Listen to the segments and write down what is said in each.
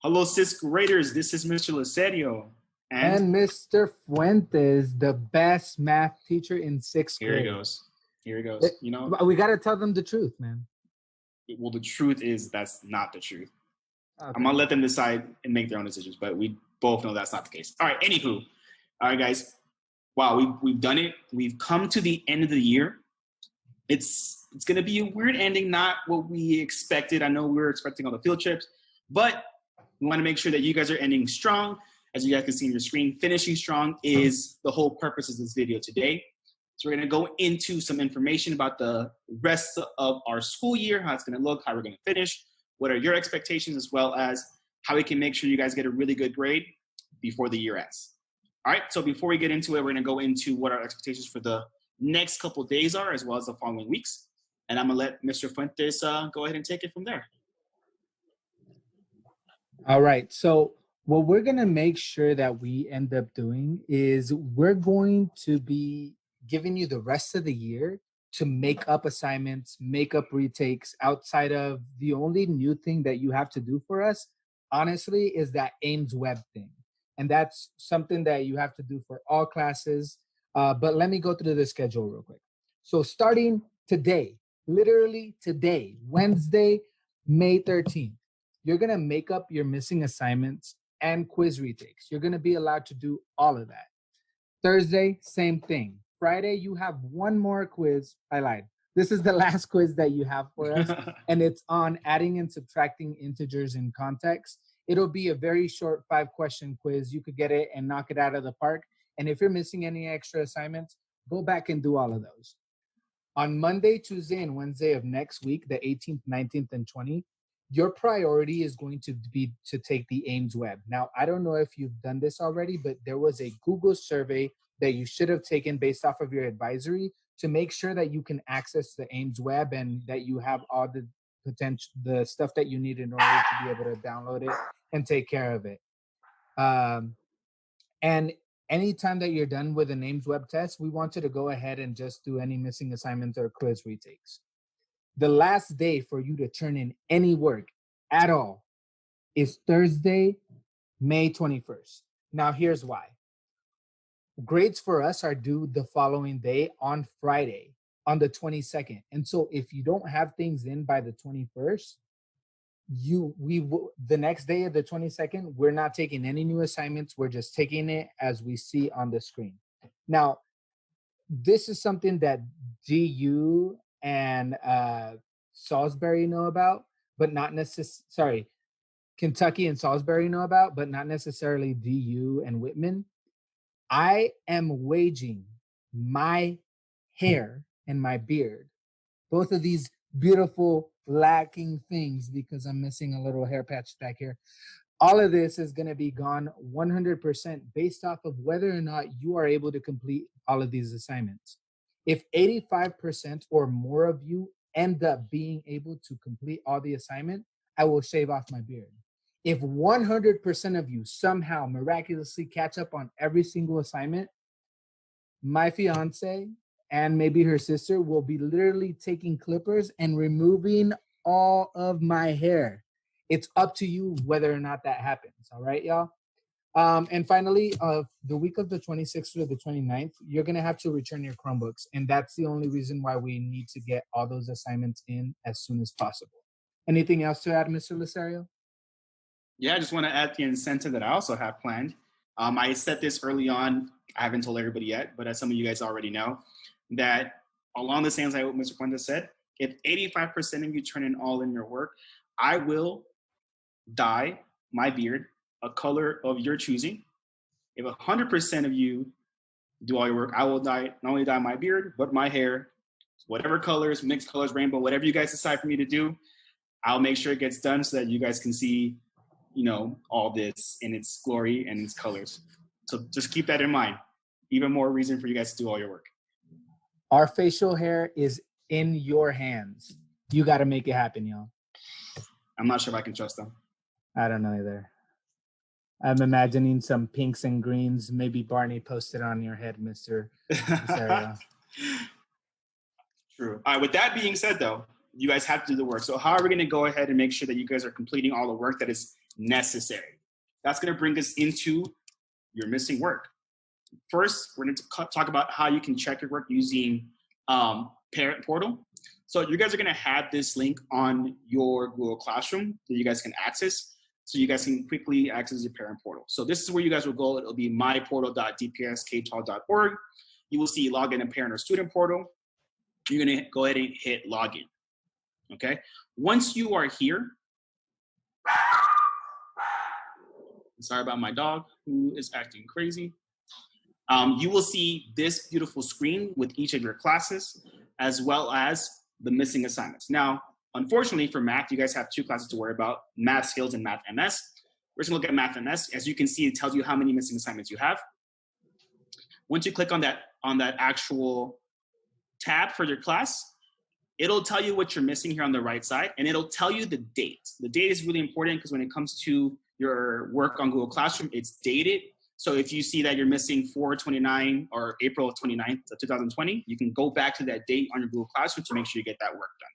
Hello, sixth graders. This is Mr. Lacerio. And Mr. Fuentes, the best math teacher in sixth grade. Here he goes. Here he goes. You know, we got to tell them the truth, man. Well, the truth is that's not the truth. Okay. I'm going to let them decide and make their own decisions, but we both know that's not the case. All right, anywho. All right, guys. Wow, we've done it. We've come to the end of the year. It's going to be a weird ending, not what we expected. I know we were expecting all the field trips, but we want to make sure that you guys are ending strong. As you guys can see on your screen, finishing strong is the whole purpose of this video today. So we're going to go into some information about the rest of our school year, how it's going to look, how we're going to finish, what are your expectations, as well as how we can make sure you guys get a really good grade before the year ends. All right, so before we get into it, we're going to go into what our expectations for the next couple of days are, as well as the following weeks. And I'm going to let Mr. Fuentes go ahead and take it from there. All right, so what we're going to make sure that we end up doing is we're going to be giving you the rest of the year to make up assignments, make up retakes outside of the only new thing that you have to do for us, honestly, is that Ames Web thing. And that's something that you have to do for all classes. But let me go through the schedule real quick. So starting today, literally today, Wednesday, May 13th, you're going to make up your missing assignments and quiz retakes. You're going to be allowed to do all of that. Thursday, same thing. Friday, you have one more quiz. I lied. This is the last quiz that you have for us, and it's on adding and subtracting integers in context. It'll be a very short 5-question quiz. You could get it and knock it out of the park. And if you're missing any extra assignments, go back and do all of those. On Monday, Tuesday, and Wednesday of next week, the 18th, 19th, and 20th, your priority is going to be to take the Ames Web. Now, I don't know if you've done this already, but there was a Google survey that you should have taken based off of your advisory to make sure that you can access the Ames Web and that you have all the stuff that you need in order to be able to download it and take care of it. And anytime that you're done with an Ames Web test, we want you to go ahead and just do any missing assignments or quiz retakes. The last day for you to turn in any work at all is Thursday, May 21st. Now, here's why. Grades for us are due the following day on Friday, on the 22nd. And so if you don't have things in by the 21st, the next day of the 22nd, we're not taking any new assignments. We're just taking it as we see on the screen. Now, this is something that GU and Salisbury know about, but not necessarily, Kentucky and Salisbury know about, but not necessarily DU and Whitman. I am waging my hair and my beard, both of these beautiful lacking things because I'm missing a little hair patch back here. All of this is going to be gone 100% based off of whether or not you are able to complete all of these assignments. If 85% or more of you end up being able to complete all the assignment, I will shave off my beard. If 100% of you somehow miraculously catch up on every single assignment, my fiance and maybe her sister will be literally taking clippers and removing all of my hair. It's up to you whether or not that happens. All right, y'all? And finally, the week of the 26th to the 29th, you're going to have to return your Chromebooks. And that's the only reason why we need to get all those assignments in as soon as possible. Anything else to add, Mr. Lacerio? Yeah, I just want to add the incentive that I also have planned. I said this early on. I haven't told everybody yet, but as some of you guys already know, that along the same lines what Mr. Fuentes said, if 85% of you turn in all in your work, I will dye my beard a color of your choosing. If 100% of you do all your work, I will not only dye my beard, but my hair, whatever colors, mixed colors, rainbow, whatever you guys decide for me to do, I'll make sure it gets done so that you guys can see, all this in its glory and its colors. So just keep that in mind. Even more reason for you guys to do all your work. Our facial hair is in your hands. You got to make it happen, y'all. I'm not sure if I can trust them. I don't know either. I'm imagining some pinks and greens. Maybe Barney posted on your head, Mr. True. All right, with that being said, though, you guys have to do the work. So how are we going to go ahead and make sure that you guys are completing all the work that is necessary? That's going to bring us into your missing work. First, we're going to talk about how you can check your work using Parent Portal. So you guys are going to have this link on your Google Classroom that you guys can access. So you guys can quickly access your Parent Portal. So this is where you guys will go. It'll be myportal.dpsktal.org. You will see login and parent or student portal. You're going to go ahead and hit login. Okay. Once you are here, sorry about my dog who is acting crazy. You will see this beautiful screen with each of your classes, as well as the missing assignments. Now, unfortunately for math, you guys have two classes to worry about, Math Skills and Math MS. We're just gonna look at Math MS. As you can see, it tells you how many missing assignments you have. Once you click on that actual tab for your class, it'll tell you what you're missing here on the right side, and it'll tell you the date. The date is really important because when it comes to your work on Google Classroom, it's dated. So if you see that you're missing 4/29 or April 29th of 2020, you can go back to that date on your Google Classroom to make sure you get that work done.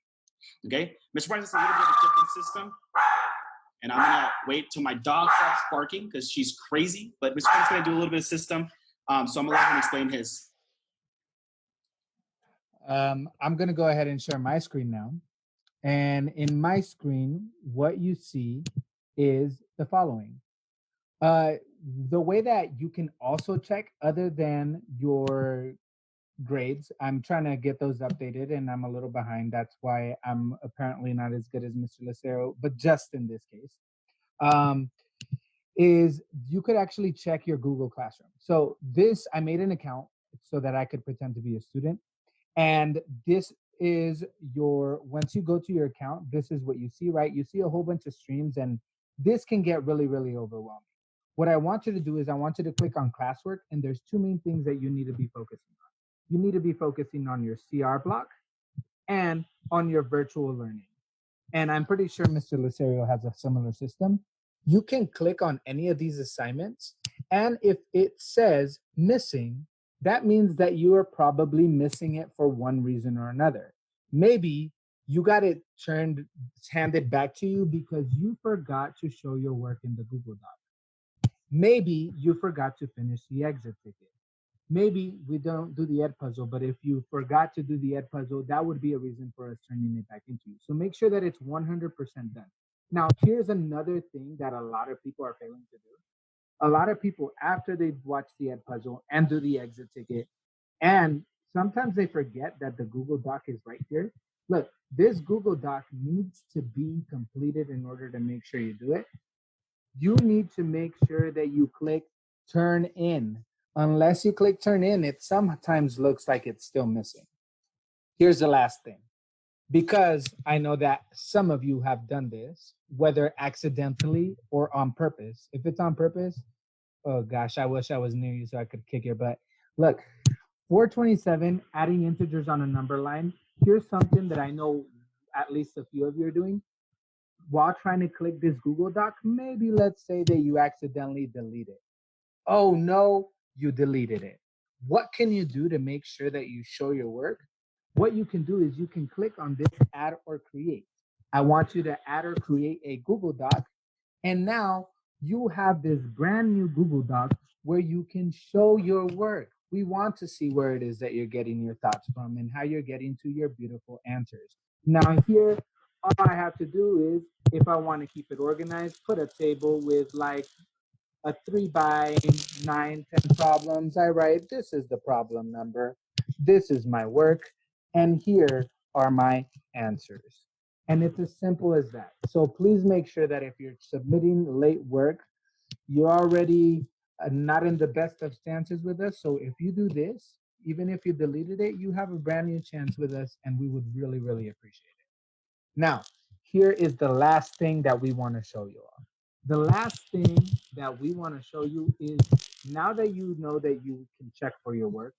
Okay? Mr. Barnes, it's a little bit of a different system. And I'm gonna wait till my dog starts barking because she's crazy, but Mr. Barnes is gonna do a little bit of system. So I'm gonna let him explain his. I'm gonna go ahead and share my screen now. And in my screen, what you see is the following. The way that you can also check other than your grades, I'm trying to get those updated and I'm a little behind. That's why I'm apparently not as good as Mr. Lucero, but just in this case, is you could actually check your Google Classroom. So this, I made an account so that I could pretend to be a student. And this is once you go to your account, this is what you see, right? You see a whole bunch of streams and this can get really, really overwhelming. What I want you to do is I want you to click on classwork, and there's two main things that you need to be focusing on. You need to be focusing on your CR block and on your virtual learning. And I'm pretty sure Mr. Lucerio has a similar system. You can click on any of these assignments, and if it says missing, that means that you are probably missing it for one reason or another. Maybe you got it handed back to you because you forgot to show your work in the Google Doc. Maybe you forgot to finish the exit ticket. Maybe we don't do the ed puzzle, but if you forgot to do the ed puzzle, that would be a reason for us turning it back into you. So make sure that it's 100% done. Now, here's another thing that a lot of people are failing to do. A lot of people, after they watch the ed puzzle and do the exit ticket, and sometimes they forget that the Google Doc is right here. Look, this Google Doc needs to be completed in order to make sure you do it. You need to make sure that you click turn in. Unless you click turn in, it sometimes looks like it's still missing. Here's the last thing. Because I know that some of you have done this, whether accidentally or on purpose. If it's on purpose, oh gosh, I wish I was near you so I could kick your butt. Look, 427, adding integers on a number line. Here's something that I know at least a few of you are doing. While trying to click this Google Doc, maybe let's say that you accidentally delete it. Oh no, you deleted it. What can you do to make sure that you show your work? What you can do is you can click on this add or create. I want you to add or create a Google Doc. And now you have this brand new Google Doc where you can show your work. We want to see where it is that you're getting your thoughts from and how you're getting to your beautiful answers. Now here, all I have to do is, if I want to keep it organized, put a table with like a 3x9, 10 problems. I write, this is the problem number. This is my work. And here are my answers. And it's as simple as that. So please make sure that if you're submitting late work, you're already not in the best of stances with us. So if you do this, even if you deleted it, you have a brand new chance with us, and we would really, really appreciate it. Now, here is the last thing that we want to show you all. The last thing that we want to show you is, now that you know that you can check for your work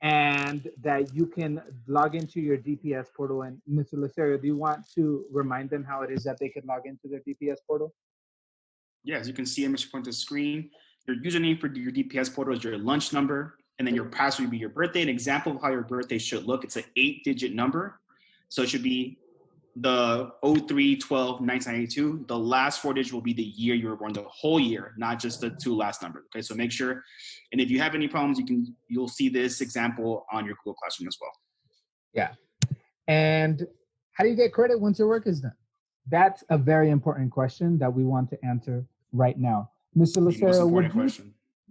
and that you can log into your DPS portal. And Mr. Lucerio, do you want to remind them how it is that they can log into their DPS portal? Yeah, as you can see in Mr. Fuente's screen, your username for your DPS portal is your lunch number, and then your password would be your birthday. An example of how your birthday should look, it's an 8-digit number. So it should be the 03/12/1992. The last 4 digits will be the year you were born, the whole year, not just the 2 last numbers. Okay, so make sure. And if you have any problems, you'll see this example on your Google Classroom as well. Yeah. And how do you get credit once your work is done? That's a very important question that we want to answer right now. Mr. Lucero,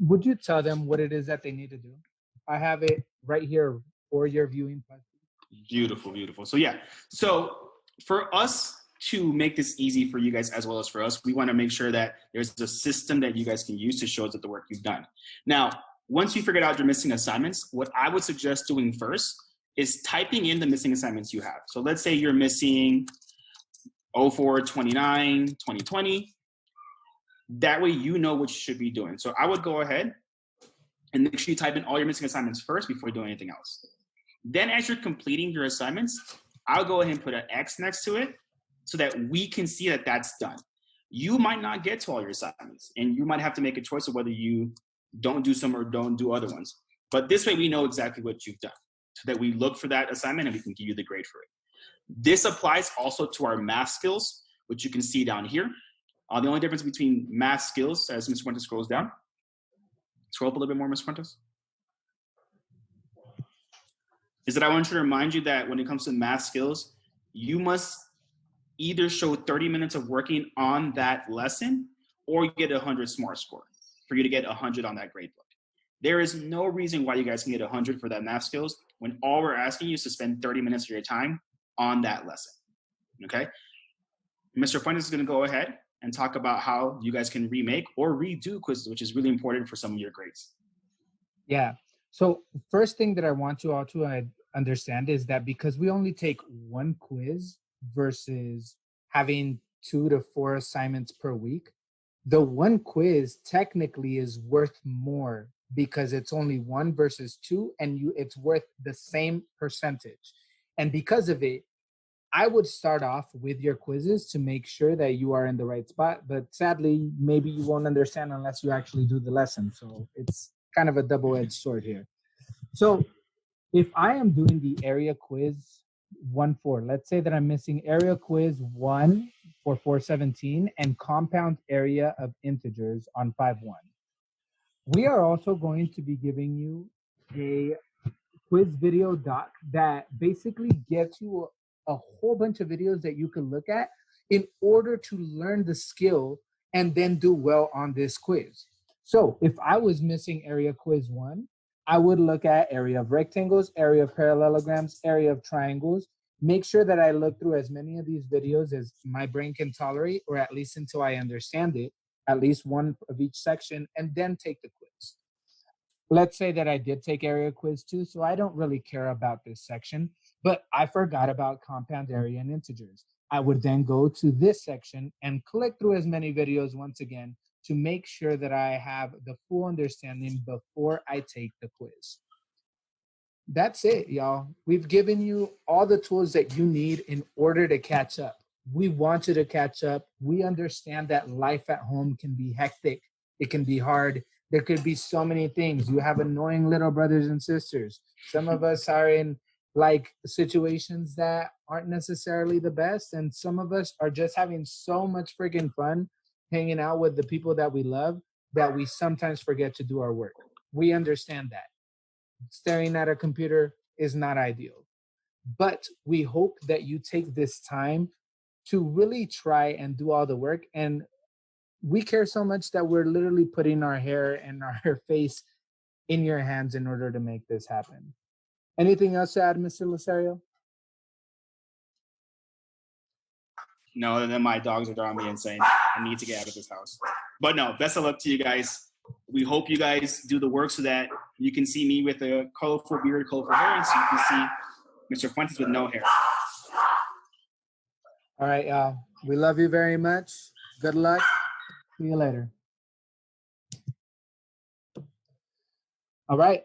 would you tell them what it is that they need to do? I have it right here for your viewing pleasure. Beautiful, beautiful. So yeah, so for us to make this easy for you guys as well as for us, we want to make sure that there's a system that you guys can use to show us that the work you've done. Now, once you figured out your missing assignments, what I would suggest doing first is typing in the missing assignments you have. So let's say you're missing 04/29/2020. That way you know what you should be doing. So I would go ahead and make sure you type in all your missing assignments first before you do anything else. Then as you're completing your assignments, I'll go ahead and put an X next to it so that we can see that that's done. You might not get to all your assignments, and you might have to make a choice of whether you don't do some or don't do other ones. But this way we know exactly what you've done so that we look for that assignment and we can give you the grade for it. This applies also to our math skills, which you can see down here. The only difference between math skills, as Ms. Fuentes scrolls down, scroll up a little bit more, Ms. Fuentes, is that I want to remind you that when it comes to math skills, you must either show 30 minutes of working on that lesson or get a 100 SMART score for you to get 100 on that grade book. There is no reason why you guys can get 100 for that math skills when all we're asking you is to spend 30 minutes of your time on that lesson, okay? Mr. Fuentes is gonna go ahead and talk about how you guys can remake or redo quizzes, which is really important for some of your grades. Yeah. So first thing that I want you all to understand is that because we only take one quiz versus having 2 to 4 assignments per week, the one quiz technically is worth more because it's only 1 versus 2, and it's worth the same percentage. And because of it, I would start off with your quizzes to make sure that you are in the right spot. But sadly, maybe you won't understand unless you actually do the lesson. So it's kind of a double-edged sword here. So if I am doing the area quiz 1-4, let's say that I'm missing area quiz 1 for 417 and compound area of integers on 5-1. We are also going to be giving you a quiz video doc that basically gets you a whole bunch of videos that you can look at in order to learn the skill and then do well on this quiz. So if I was missing area quiz 1, I would look at area of rectangles, area of parallelograms, area of triangles. Make sure that I look through as many of these videos as my brain can tolerate, or at least until I understand it, at least one of each section, and then take the quiz. Let's say that I did take area quiz 2, so I don't really care about this section, but I forgot about compound area and integers. I would then go to this section and click through as many videos once again to make sure that I have the full understanding before I take the quiz. That's it, y'all. We've given you all the tools that you need in order to catch up. We want you to catch up. We understand that life at home can be hectic. It can be hard. There could be so many things. You have annoying little brothers and sisters. Some of us are in like situations that aren't necessarily the best. And some of us are just having so much freaking fun hanging out with the people that we love that we sometimes forget to do our work. We understand that. Staring at a computer is not ideal. But we hope that you take this time to really try and do all the work. And we care so much that we're literally putting our hair and our face in your hands in order to make this happen. Anything else to add, Mr. Lucerio? No, other than my dogs are driving me insane. I need to get out of this house. But no, best of luck to you guys. We hope you guys do the work so that you can see me with a colorful beard, colorful hair, and so you can see Mr. Fuentes with no hair. All right, y'all. We love you very much. Good luck. See you later. All right.